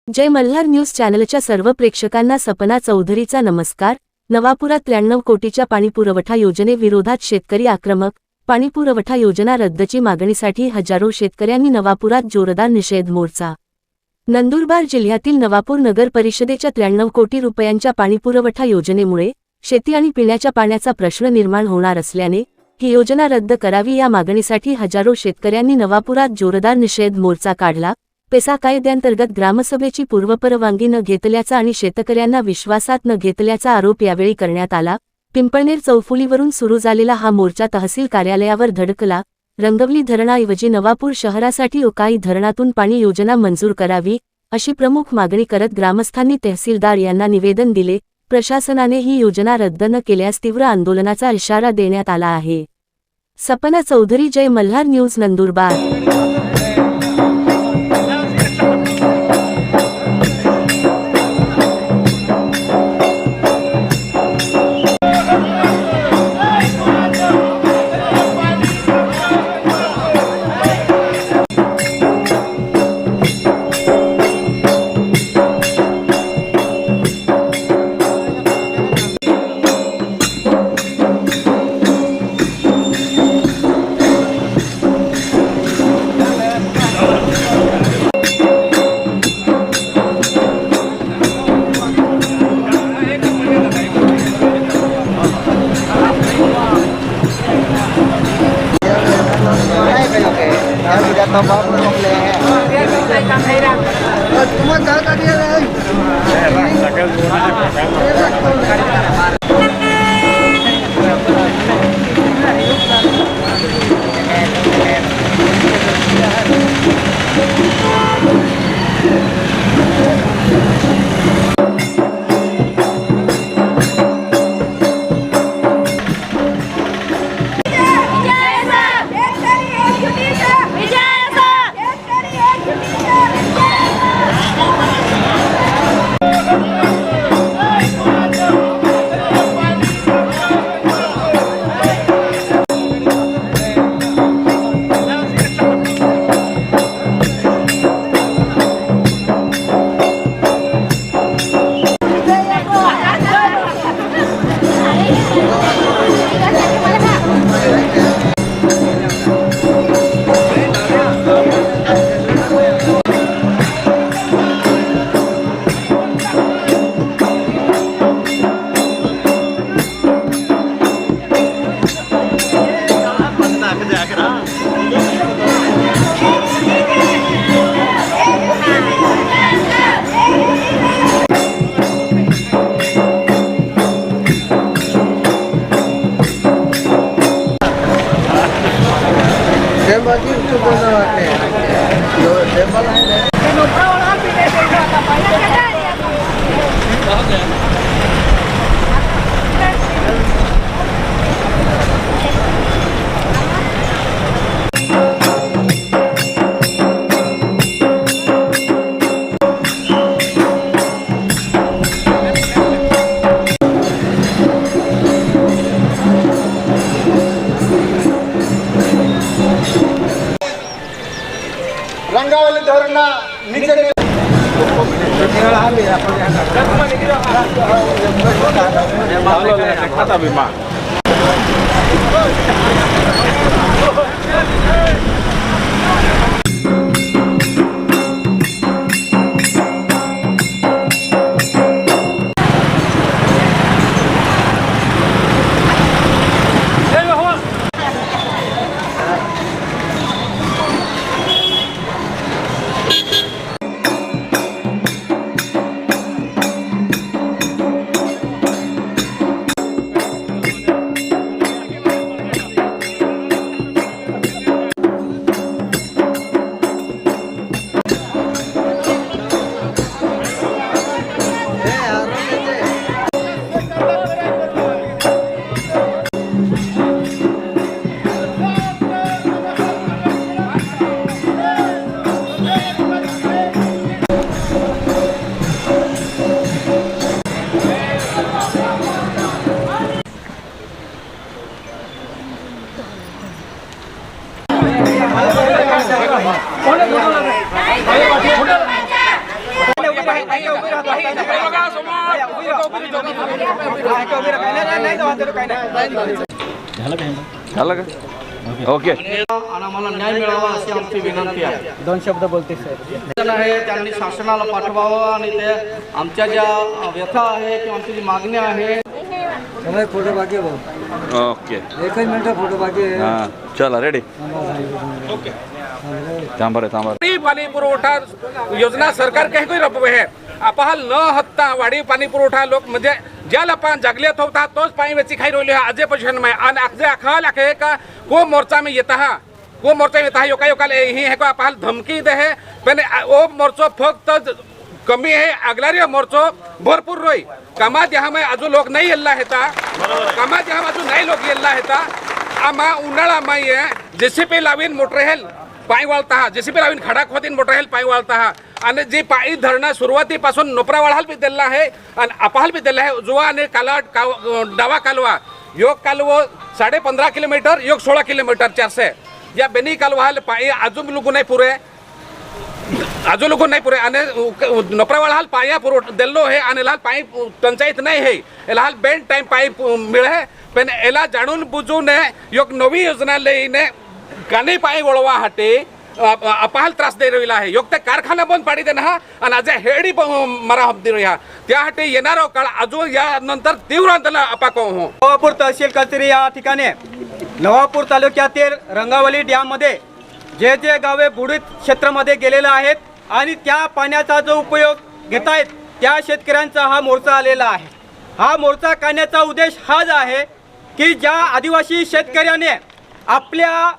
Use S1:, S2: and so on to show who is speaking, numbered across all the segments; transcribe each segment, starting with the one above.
S1: जय Malhar news चॅनलच्या सर्व प्रेक्षकांना सपना चौधरीचा नमस्कार। नवापुरात 93 कोटीच्या पाणीपुरवठा योजनेविरोधात शेतकरी आक्रमक। पाणीपुरवठा योजना रद्दची मागणीसाठी हजारो शेतकऱ्यांनी नवापुरात जोरदार निषेध मोर्चा। नंदुरबार जिल्ह्यातील नवापूर नगर परिषदेच्या 93 कोटी रुपयांच्या पाणीपुरवठा योजनेमुळे शेती आणि पिण्याच्या पाण्याचा प्रश्न निर्माण होणार असल्याने ही योजना रद्द करावी या मागणीसाठी हजारो शेतकऱ्यांनी नवापुरात जोरदार निषेध मोर्चा काढला। पेसा कायद्यांतर्गत ग्रामसभेची पूर्वपरवानगी न घेतल्याचा आणि शेतकऱ्यांना विश्वासात न घेतल्याचा आरोप यावेळी करण्यात आला। पिंपळनेर चौफुलीवरून सुरू झालेला हा मोर्चा तहसील कार्यालयावर धडकला। रंगवली धरणाऐवजी नवापूर शहरासाठी ओकाई धरणातून पाणी योजना मंजूर करावी अशी प्रमुख मागणी करत ग्रामस्थांनी तहसीलदार यांना निवेदन दिले। प्रशासनाने ही योजना रद्द न केल्यास तीव्र आंदोलनाचा इशारा देण्यात आला आहे। सपना चौधरी, जय मल्हार न्यूज, नंदुरबार।
S2: रंगावली धरणा नीचे
S3: झालं का ओके
S4: आणि आम्हाला न्याय मिळावा अशी आमची विनंती आहे.
S5: दोन शब्द बोलते साहेब.
S4: आहे त्यांनी शासनाला पाठवावं आणि ते आमच्या ज्या व्यथा आहे किंवा आमची जी मागणी आहे
S5: फोटो बाकी आहे भाऊ,
S3: ओके
S5: एकच मिनिट फोटो बाकी आहे.
S3: हां चला रेडी थांबा रे थांबा
S6: पाणी पुरवठा योजना सरकार काही कोई रपवे है अपहाल न हत्ता वाडी पाणी पुरवठा लोक म्हणजे ज्याला पान जगलेत होता तोच पाणी वेची खाई रोले आजे पोजिशन में आणि अगजे अखाल आखे का को मोर्चा में येता हा को मोर्चा में येता योका योका ही है को अपहाल धमकी दे है पण ओ मोर्चो फक्त कमी है अगलारी मोर्चो भरपूर रोई कामात यहाँ में अजू लोक नहीं येल्ला हेता कामात यहाँ अजू नहीं लोक येल्ला हेता आमा उन्हाळा माई जेसीपी लावीन मोटर हेल पाय वाळता हा जेसीपी लावीन खडा खोतीन मोटर हेल पाय वाळता हा आणि जी पायी धरणं सुरुवातीपासून नोपरा वाढाल बी दिला आहे आणि अपहाल बी दिला आहे जुवा आणि कालाट डावा कालवा योग कालवो 15.5 किलोमीटर योग 16 किलोमीटर 400 या बेनी कालवाल पायी अजून लोक नाही पुरे अजून लोक नाही पुरे आणि नोपरा वाढाल पाया पुरव दिल्लो है आणि लाल पायी पंचायत नाही है लाल बेन टाइम पायी मिळे पण एला जाणून बुजून योग नवी योजना लईने काने पायी वळवा हाटे अपहाल त्रास दे रहिला आहे योग ते कारखाना बंद पाडी देना हा आणि आज हेडी मरा हब्दी रहा त्यासाठी येणारा काळ अजून या नंतर तीव्र आंदोलन अपाको हो.
S7: नवापूर तहसील कचेरी या ठिकाणी नवापूर तालुक्यातील रंगावली डॅममध्ये जे जे गावे बुडीत क्षेत्रामध्ये गेलेले आहेत आणि त्या पाण्याचा जो उपयोग घेत आहेत त्या शेतकऱ्यांचा हा मोर्चा आलेला आहे. हा मोर्चा काढण्याचा उद्देश हाच आहे की ज्या आदिवासी शेतकऱ्याने आपल्या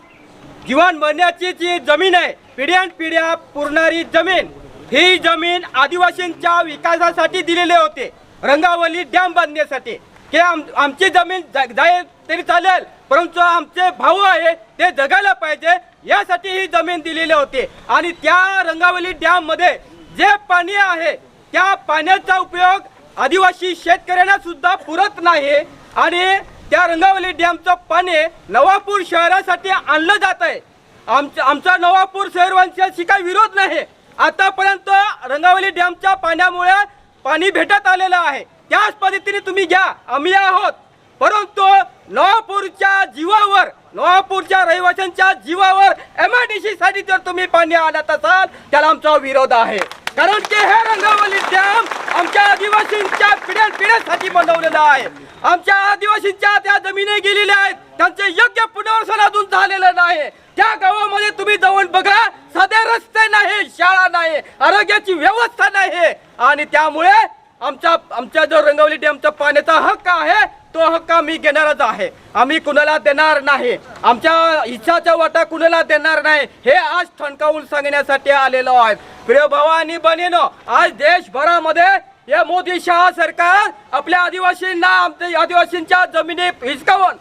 S7: जीवन मरण्याची जी जमीन आहे पिढ्यानपिढ्या पुरणारी जमीन ही जमीन आदिवासींच्या विकासासाठी दिलेले होते रंगावली डॅम बांधण्यासाठी की आमची जमीन जाईल तरी चालेल परंतु आमचे भाऊ आहे ते जगायला पाहिजे यासाठी ही जमीन दिलेली होती आणि त्या रंगावली डॅम मध्ये जे पाणी आहे त्या पाण्याचा उपयोग आदिवासी शेतकऱ्यांना सुद्धा पुरत नाही आणि त्या रंगावली डॅमचं पाणी नवापूर शहरासाठी आणलं जात आहे. आमचा नवापूर शहरवासियांशी काही विरोध नाही. आतापर्यंत रंगावली डॅमच्या पाण्यामुळे पाणी भेटत आलेलं आहे त्याच पद्धतीने तुम्ही घ्या आम्ही आहोत परंतु नवापूरच्या जीवावर नवापूरच्या रहिवाशांच्या जीवावर MIDC साठी जर तुम्ही पाणी आणत असाल त्याला आमचा विरोध आहे कारण की हे रंगावली डॅम आमच्या आदिवासींच्या पिढ्यानपिढ्यांसाठी बनवलेला आहे. आमच्या आदिवासींच्या त्या जमिनी गेलेल्या आहेत त्यांचे योग्य पुनर्वसन अजून झालेलं नाही. त्या गावामध्ये तुम्ही जाऊन बघा साधे रस्ते नाही शाळा नाही आरोग्याची व्यवस्था नाही आणि त्यामुळे आमच्या जो रंगावली डॅमचा पाण्याचा हक्क आहे तो हक्क आम्ही घेणारच आहे. आम्ही कुणाला देणार नाही. आमच्या इच्छाचा वाटा कुणाला देणार नाही हे आज ठणकावून सांगण्यासाठी आलेलो आहे. प्रिय भाऊ आणि बहिणींनो आज देशभरामध्ये हे मोदी शहा सरकार आपल्या आदिवासींना आमच्या आदिवासींच्या जमिनी हिसकावून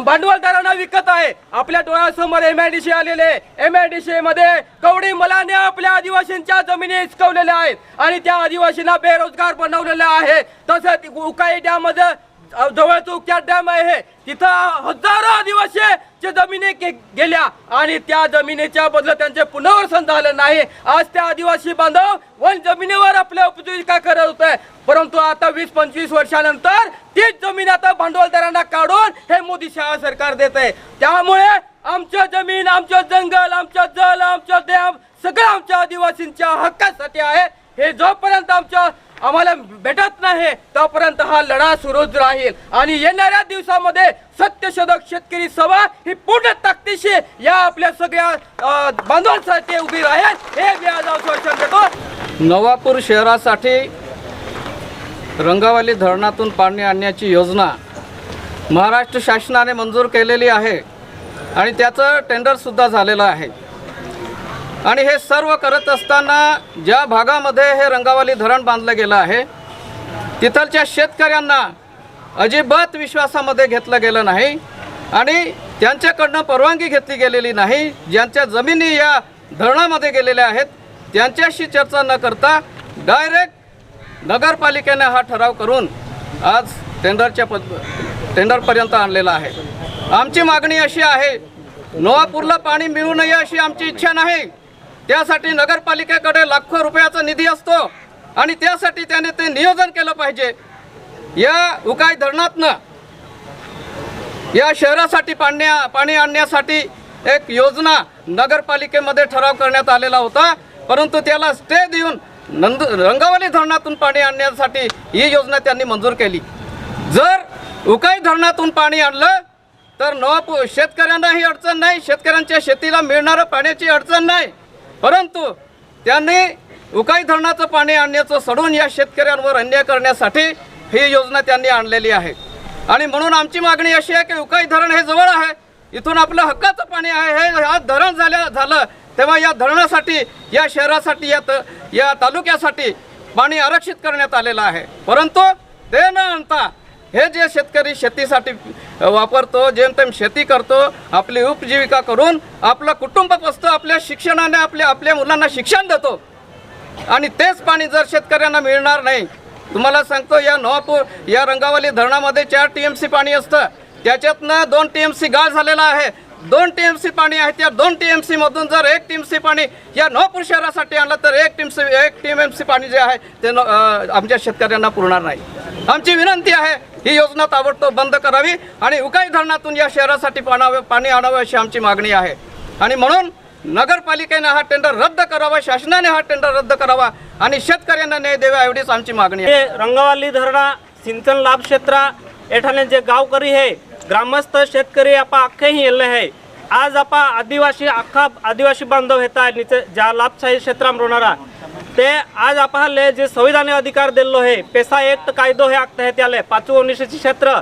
S7: भांडवलदारांना विकत आहे. आपल्या डोळ्यासमोर MIDC आलेले MIDC मध्ये कवडी मलाने आपल्या आदिवासींच्या जमिनी हिसकवलेल्या आहेत आणि त्या आदिवासींना बेरोजगार बनवलेले आहे. तसंच उकाई डॅम मध्ये जवळच उक्या डॅम आहे तिथं हजारो आदिवासी जमिनी गेल्या आणि त्या जमिनीच्या बदल्यात त्यांचे पुनर्वसन झालं नाही. आज त्या आदिवासी बांधव वन जमिनीवर आपल्या उपजीविका करत होते परंतु आता 20-25 वर्षानंतर तीच जमीन आता भांडवलदारांना काढून हे मोदी शहा सरकार देत आहे. त्यामुळे आमच्या जमीन आमचं जंगल आमचं जल आमचं डॅम सगळं आमच्या आदिवासींच्या हक्कासाठी आहे. हे जोपर्यंत आम्हाला भेटत नाही तोपर्यंत हा लढा सुरूच राहील आणि येणाऱ्या दिवसामध्ये सत्यशोधक शेतकरी सभा ही पूर्ण ताकदीशी या आपल्या सगळ्या बांधवांसाठी उभी राहील हे मी आज आश्वासन देतो.
S4: नवापूर शहरासाठी रंगावली धरणातून पाणी आणण्याची योजना महाराष्ट्र शासनाने मंजूर केलेली आहे आणि त्याचं टेंडरसुद्धा झालेलं आहे आणि हे सर्व करत असताना ज्या भागामध्ये हे रंगावली धरण बांधलं गेलं आहे तिथलच्या शेतकऱ्यांना अजिबात विश्वासामध्ये घेतलं गेलं नाही आणि त्यांच्याकडनं परवानगी घेतली गेलेली नाही. ज्यांच्या जमिनी या धरणामध्ये गेलेल्या आहेत त्यांच्याशी चर्चा न करता डायरेक्ट नगरपालिकेने हा ठराव करून आज टेंडरपर्यंत आणलेला आहे. आमची मागणी अशी आहे नवापूरला पाणी मिळू नये अशी आमची इच्छा नाही त्यासाठी नगरपालिकेकडे लाखो रुपयाचा निधी असतो आणि त्यासाठी त्याने ते नियोजन केलं पाहिजे. या उकाई धरणातनं या शहरासाठी पाणी आणण्यासाठी एक योजना नगरपालिकेमध्ये ठराव करण्यात आलेला होता, परंतु त्याला स्टे देऊन रंगावली धरणातून पाणी आणण्यासाठी ही योजना त्यांनी मंजूर केली. जर उकाई धरणातून पाणी आणलं तर नवापूर शेतकऱ्यांनाही अडचण नाही, शेतकऱ्यांच्या शेतीला मिळणारं पाण्याची अडचण नाही, परंतु त्यांनी उकाई धरणाचं पाणी आणण्याचं सोडून या शेतकऱ्यांवर अन्याय करण्यासाठी ही योजना त्यांनी आणलेली आहे. आणि म्हणून आमची मागणी अशी आहे की उकाई धरण हे जवळ आहे, इथून आपलं हक्काचं पाणी आहे. हे आज धरण झालं तेव्हा या धरणासाठी या शहरासाठी या तालुक्यासाठी पाणी आरक्षित करण्यात आलेलं आहे. परंतु ते न आणता हे जे शेतकरी शेतीसाठी वापरतो, जेमतेम शेती करतो, आपली उपजीविका करून आपलं कुटुंब पोसतो, आपल्या शिक्षणाने आपल्या मुलांना शिक्षण देतो आणि तेच पाणी जर शेतकऱ्यांना मिळणार नाही. तुम्हाला सांगतो या रंगावली धरणामध्ये 4 TMC पाणी असतं, त्याच्यातनं 2 TMC गाळ झालेला आहे. 2 TMC पाणी आहे, त्या 2 TMC मधून जर 1 TMC पाणी या नवापूर शहरासाठी आणलं तर 1 TMC पाणी जे आहे ते आमच्या शेतकऱ्यांना पुरणार नाही. आमची विनंती आहे ही योजना ताबडतोब बंद करावी आणि उकाई धरणातून या शहरासाठी पाणी आणावं अशी आमची मागणी आहे. आणि म्हणून नगरपालिकेने हा टेंडर रद्द करावा, शासनाने हा टेंडर रद्द करावा आणि शेतकऱ्यांना न्याय द्यावा एवढीच आमची मागणी आहे.
S8: रंगावली धरणा सिंचन लाभ क्षेत्र एठाने जे गावकरी है ग्रामस्थ शेतकरी आपा अख्खे ही येले है. आज आपा आदिवासी बांधव हेता नीचे ज्या लाभशाही क्षेत्राम रोणारा ते आज आपले जे संविधानी अधिकार दिल्लो है पेसा एक्ट कायदो हे आखते है त्याले 5वे अनुसूचित क्षेत्र.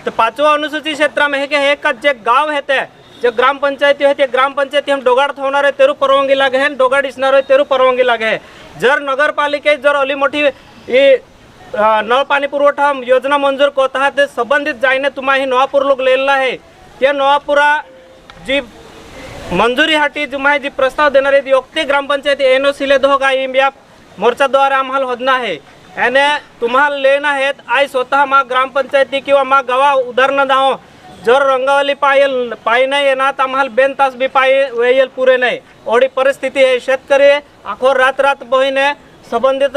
S8: तर 5वे अनुसूचित क्षेत्रामध्ये हे एक जे गाव है ते जे ग्रामपंचायती है ते ग्रामपंचायती हम डोगाड होणार आहे तेरू परवानगी लागे है, डोगाड इसणार आहे तेरू परवानगी लागे है. जर नगरपालिकेत जर अली मोठी नळ पाणी पुरवठा योजना मंजूर होत आहे ते संबंधित जाईने तुम्हाला नवापूर लोक लिहिलेला आहे. ते नवापुरा जी मंजुरी हाटी तुम्हाला जी प्रस्ताव देणार आहे ती योक्ती ग्रामपंचायत NOC ले दो का या मोर्चाद्वारे आम्हाला होना है. याने तुम्हाला लेना है आई स्वतः मा ग्रामपंचायती किंवा मा गावा उदाहरण दाव जर रंगावली पायी नाही येणार तर आम्हाला 2 तास बी पायी वेळ पुरे नाही एवढी परिस्थिती आहे. शेतकरी आखो रात बहिने संबंधित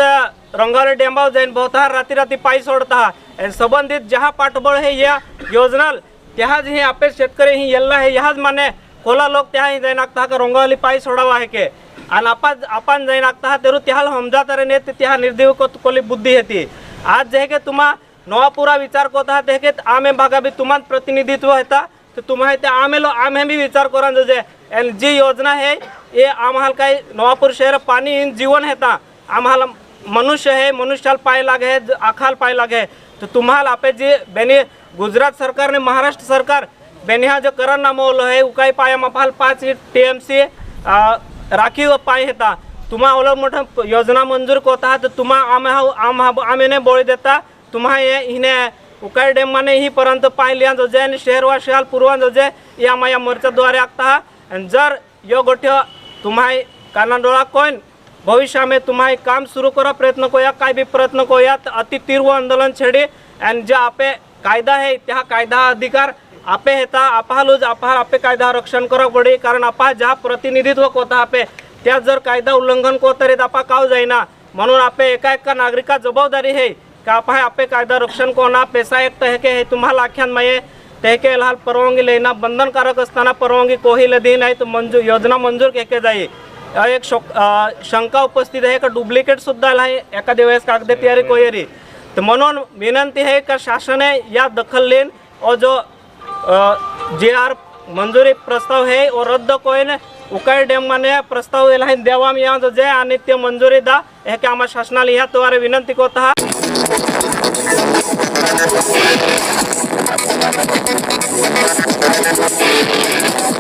S8: रंगावली डेंबाव जाईन बहुता राती पायी सोडता संबंधित जहाँ पाठबळ है या योजना त्याज ही आपे शेतकरी ही येल्ला है याज माने कोला लोक त्या ही जाईन आगता का रंगावली पायी सोडावा है के आणि आपण जाईन आगता तेरू त्याल हमजा तरे ने त्या निर्देव को कोली बुद्धी हेती. आज जे के तुम्हा नवापुरा विचार कोता है के आमे भागा भी तुम्हां प्रतिनिधित्व हेता तो तुम्हारे ते आमे भी विचार करा जे जी योजना है ये आम्हाला काही नवापूर शहर पाणी जीवन हेता आम्हाला मनुष्य है मनुष्याला पाय लागे आखाल पाय लागे. तो तुम्हाला आपे जे बेनी गुजरात सरकार ने महाराष्ट्र सरकार बेनिहा जो करण नामवलं है उकाई पाया मापाल 5 TMC राखीव पाय हेता तुम्हा ओला मोठा योजना मंजूर कोता तर तुम्हा आम्ही बोळी देता तुम्हा हिने उकाई डेम माने ही पर्यंत पाय लिया जो जे शहरवासियाल पूर्वा जो जे या माया मोर्चाद्वारे आगता जर यो गोठ्य तुम्हा कानाडोळा कोण भविष्य में तुम्हारे काम शुरू करा प्रयत्न कोया काय भी प्रयत्न कोया अति तीव्र आंदोलन छेड़ी एंड जो आपे कायदा है त्या कायदा अधिकार आपे हेता आपालूज आपे कायदा रक्षण करा पडे कारण आपा जहाँ प्रतिनिधित्व कोता आपे त्या जर कायदा उल्लंघन को तरी आपा काव जाईना म्हणून आपे एका नागरिका जबाबदारी है का आपे कायदा रक्षण को ना पैसा एक तहके है तुम्हाला आख्यान में तहके लाल परवानगी लेना बंधनकारक असताना परवानगी कोही लदी नाही तो मंजूर योजना मंजूर केके जाई. एक शंका उपस्थित है का डुप्लिकेट सुद्धा आहे एखाद्या वेळेस कागद तयारी कोयरी. तर म्हणून विनंती है का शासन या दखल लेन और जो JR मंजूरी प्रस्ताव है और रद्द कोयन उकाई डेम माने प्रस्ताव देवा या जो जे आणि ते मंजुरी दा हे की आम्हा शासनाला ह्या द्वारे विनंती कोता.